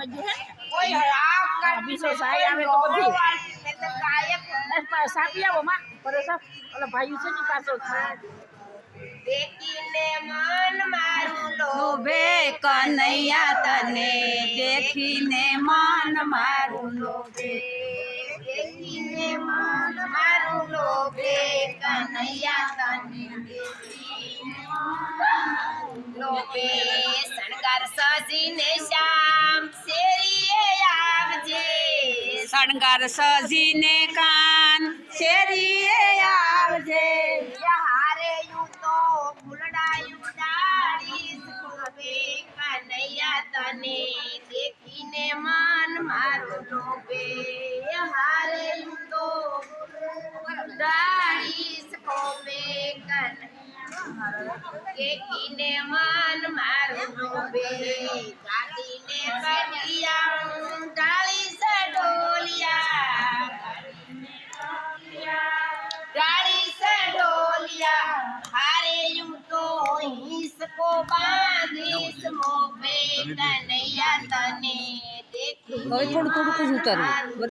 હજી હે કોઈ હરાબ કર બીજો સાઈ આવે તો બધી મેં તો કાયક સાપી આવો માં પર સાપ ઓલા ભાઈ છે ને પાછો દેખીને મન મારું લોભે કનૈયા તને દેખીને મન મારું લોભે દેખીને મન મારું લોભે કનૈયા તને લોભે શણગાર સજીને શ્યામ શેરીએ આવજે શણગાર સજીને કાન શેરીએ આવજે હારે યુ તો ફૂલડાયું ડાળીશ લોભે કનૈયા તને દેખીને મન મારું લોભે હારે યુ તો ડાળીશ લોભે દેખીને મન મારું લોભે ગાડીને કટિયા ડાળીશ ઢોલિયા ડાળીશ ઢોલિયા હારે યુ તો હિસકો બાંધીશ મોભે કનૈયા તને દેખીને હવે થોડું થોડું જ ઉતારવું